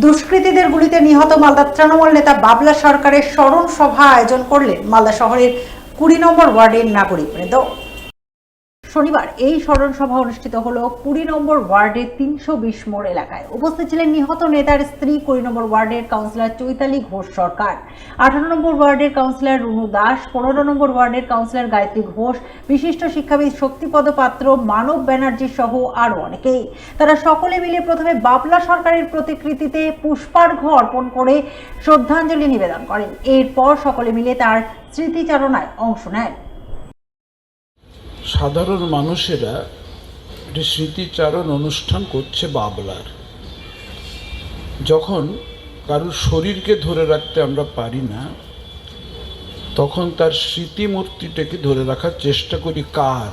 দুষ্কৃতীদের গুলিতে নিহত মালদার তৃণমূল নেতা বাবলা সরকারের স্মরণ সভা আয়োজন করলেন মালদা শহরের 20 নম্বর ওয়ার্ডের নাগরিকবৃন্দ। শনিবার এই স্মরণ সভা অনুষ্ঠিত হলো 20 নম্বর ওয়ার্ডের 320 মোড় এলাকায়। উপস্থিত ছিলেন নিহত নেতার স্ত্রী, 20 নম্বর ওয়ার্ডের কাউন্সিলর চৈতালি ঘোষ সরকার, 18 নম্বর ওয়ার্ডের কাউন্সিলর রুনু দাস, 15 নম্বর ওয়ার্ডের কাউন্সিলর গায়ত্রী ঘোষ, বিশিষ্ট শিক্ষাবিদ শক্তিপদ পাত্র, মানব ব্যানার্জি সহ আরো অনেকেই। তারা সকলে মিলে প্রথমে বাবলা সরকারের প্রতিকৃতিতে পুষ্পার্ঘ্য অর্পণ করে শ্রদ্ধাঞ্জলি নিবেদন করেন। এরপর সকলে মিলে তার স্মৃতিচারণায় অংশ নেন। সাধারণ মানুষেরা একটি স্মৃতিচারণ অনুষ্ঠান করছে বাবলার। যখন কারোর শরীরকে ধরে রাখতে আমরা পারি না, তখন তার স্মৃতিমূর্তিটাকে ধরে রাখার চেষ্টা করি কার,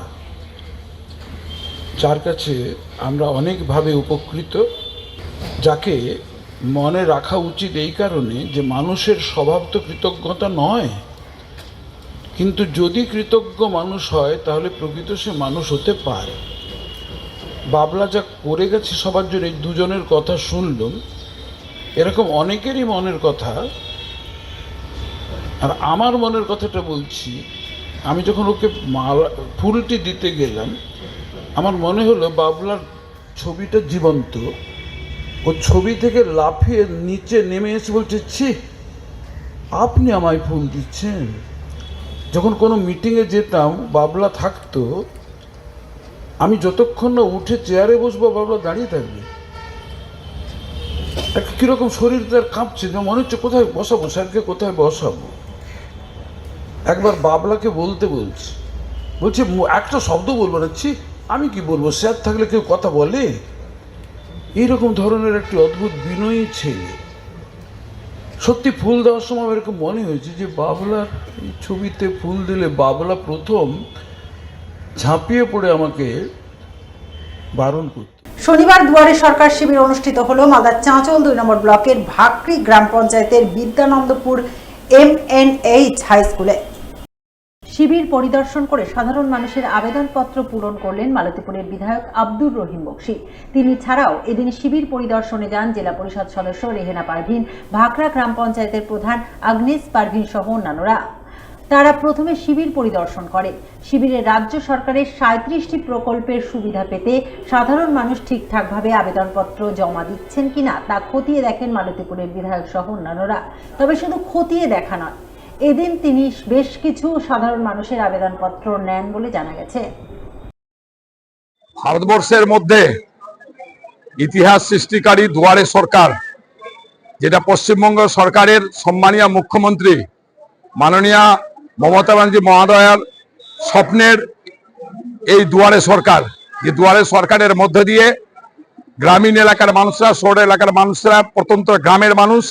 যার কাছে আমরা অনেকভাবে উপকৃত, যাকে মনে রাখা উচিত এই কারণে যে মানুষের স্বভাব তো কৃতজ্ঞতা নয়, কিন্তু যদি কৃতজ্ঞ মানুষ হয় তাহলে প্রকৃত সে মানুষ হতে পারে। বাবলা যা করে গেছে সবার জন্য, এই দুজনের কথা শুনলাম, এরকম অনেকেরই মনের কথা। আর আমার মনের কথাটা বলছি, আমি যখন ওকে ফুলটি দিতে গেলাম, আমার মনে হলো বাবলার ছবিটা জীবন্ত। ও ছবি থেকে লাফিয়ে নিচে নেমে এসে বলছে, ছি, আপনি আমায় ফুল দিচ্ছেন। যখন কোনো মিটিংয়ে যেতাম, বাবলা থাকতো, আমি যতক্ষণ না উঠে চেয়ারে বসবো বাবলা দাঁড়িয়ে থাকবে। একটা কীরকম শরীর তার কাঁপছে, মনে হচ্ছে কোথায় বসাবো স্যারকে, কোথায় বসাবো। একবার বাবলাকে বলছি একটা শব্দ বলবো না, ছি, আমি কি বলবো, স্যার থাকলে কেউ কথা বলে? এইরকম ধরনের একটি অদ্ভুত বিনয়ী ছেলে। সত্যি ফুল দেওয়ার সময় এরকম মনে হয়েছে যে বাবলার এই ছবিতে ফুল দিলে বাবলা প্রথম ঝাঁপিয়ে পড়ে আমাকে বারণ করত। শনিবার দুয়ারে সরকার শিবির অনুষ্ঠিত হলো মালদার চাঁচল 2 নম্বর ব্লকের ভাকরি গ্রাম পঞ্চায়েতের বিদ্যানন্দপুর MNH হাই স্কুলে। শিবির পরিদর্শন করে সাধারণ মানুষের আবেদনপত্র পূরণ করলেন মালতীপুরের বিধায়ক আব্দুর রহিম বক্সী। তিনি ছাড়াও এদিন শিবির পরিদর্শনে যান জেলা পরিষদ সদস্য রেহেনা পারভিন, ভাকরা গ্রাম পঞ্চায়েতের প্রধান আগ্নেস পারভিন সহ অন্যান্যরা। তারা প্রথমে শিবির পরিদর্শন করে। শিবিরে রাজ্য সরকারের 37টি প্রকল্পের সুবিধা পেতে সাধারণ মানুষ ঠিকঠাকভাবে আবেদনপত্র জমা দিচ্ছেন কিনা তা খতিয়ে দেখেন মালতীপুরের বিধায়ক সহ অন্যান্যরা। তবে শুধু খতিয়ে দেখা নয়, এদিন তিনি বেশ কিছু সাধারণ মানুষের আবেদনপত্র নেন বলে জানা গেছে। ভারতবর্ষের মধ্যে ইতিহাস সৃষ্টিকারী দুয়ারে সরকার, যেটা পশ্চিমবঙ্গ সরকারের সম্মানীয় মুখ্যমন্ত্রী মাননীয়া মমতা ব্যানার্জি মহোদয়ার স্বপ্নের এই দুয়ারে সরকার, যে দুয়ারে সরকারের মধ্য দিয়ে গ্রামীণ এলাকার মানুষরা, শহর এলাকার মানুষরা, প্রত্যন্ত গ্রামের মানুষ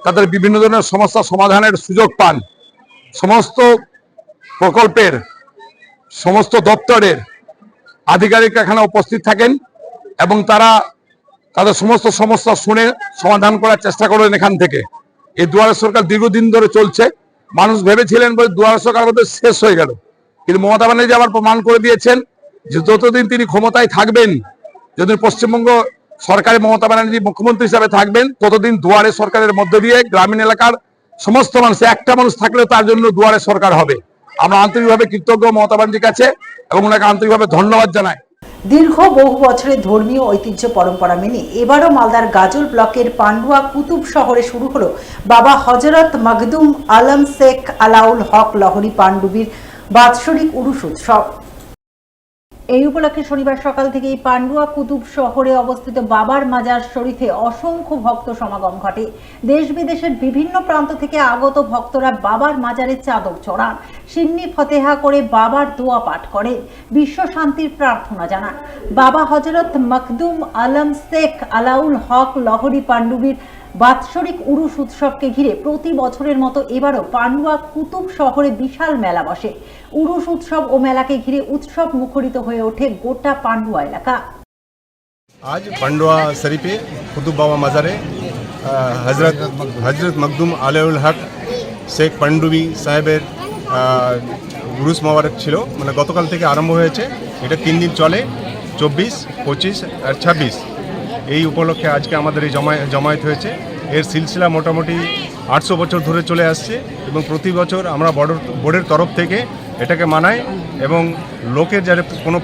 তাদের বিভিন্ন ধরনের সমস্যা সমাধানের সুযোগ পান। সমস্ত প্রকল্পের সমস্ত দপ্তরের আধিকারিকরা এখানে উপস্থিত থাকেন এবং তারা তাদের সমস্ত সমস্যা শুনে সমাধান করার চেষ্টা করেন এখান থেকে। এই দুয়ারে সরকার দীর্ঘদিন ধরে চলছে। মানুষ ভেবেছিলেন দুয়ারে সরকার বোধহয় শেষ হয়ে গেল, কিন্তু মমতা ব্যানার্জি আবার প্রমাণ করে দিয়েছেন যে যতদিন তিনি ক্ষমতায় থাকবেন, যতদিন পশ্চিমবঙ্গ সরকারে মমতা ব্যানার্জি মুখ্যমন্ত্রী হিসাবে থাকবেন, ততদিন দুয়ারে সরকারের মধ্য দিয়ে গ্রামীণ এলাকার সমস্ত মানুষ, একটা মানুষ থাকলেও তার জন্য দুয়ারে সরকার হবে। আমরা আন্তরিকভাবে কৃতজ্ঞ মমতা ব্যানার্জির কাছে এবং ওনাকে আন্তরিকভাবে ধন্যবাদ জানাই। দীর্ঘ বহু বছরের ধর্মীয় ঐতিহ্য পরম্পরা মেনে এবারও মালদার গাজল ব্লকের পান্ডুয়া কুতুব শহরে শুরু হলো বাবা হযরত মখদুম আলম শেখ আলাউল হক লহরি পাণ্ডুবির বাৎসরিক উরুস উৎসব। এই উপলক্ষে শনিবার সকাল থেকেই পান্ডুয়া কুতুব শহরে অবস্থিত বাবার মাজার শরীফে অসংখ্য ভক্ত সমাগম ঘটে। দেশ বিদেশের বিভিন্ন প্রান্ত থেকে আগত ভক্তরা বাবার মাজারে চাদর চড়ান, সিন্নি ফতেহা করে বাবার দোয়া পাঠ করে, বিশ্ব শান্তির প্রার্থনা জানান। বাবা হযরত মখদুম আলম শেখ আলাউল হক লহরি পাণ্ডুবির বাৎসরিক উরুস উৎসবকে ঘিরে প্রতি বছরের মতো এবারও পান্ডুয়া কুতুব শহরে বিশাল মেলা বসে। উরুস উৎসব ও মেলাকে ঘিরে উৎসব মুখরিত হয়ে ওঠে গোটা পান্ডুয়া এলাকা। আজ পান্ডুয়া শরীফে কুতুব বাবা মাজারে হযরত মখদুম আলাউল হক শেখ পাণ্ডুবি সাহেবের উরুস মোবারক ছিল, মানে গতকাল থেকে আরম্ভ হয়েছে। এটা 3 দিন চলে, 24, 25 আর 26। এই উপলক্ষে আজকে আমাদের এই জমায়েত হয়েছে। এর সিলসিলা মোটামুটি 800 বছর ধরে চলে আসছে এবং প্রতি বছর আমরা বোর্ডের তরফ থেকে এটাকে মানাই এবং লোকের যাতে কোনো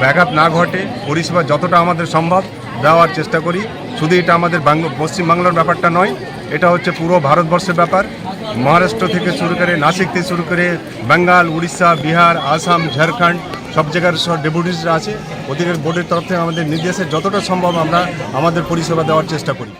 ব্যাঘাত না ঘটে, পরিষেবা যতটা আমাদের সম্ভব দেওয়ার চেষ্টা করি। শুধু এটা আমাদের পশ্চিমবাংলার ব্যাপারটা নয়, এটা হচ্ছে পুরো ভারতবর্ষের ব্যাপার। মহারাষ্ট্র থেকে শুরু করে, নাসিক থেকে শুরু করে, বেঙ্গল, উড়িষ্যা, বিহার, আসাম, ঝাড়খণ্ড সব জায়গার সব ডেপুটিসরা আছে। ওদের বোর্ডের তরফ থেকে আমাদের নির্দেশে যতটা সম্ভব আমরা আমাদের পরিষেবা দেওয়ার চেষ্টা করি।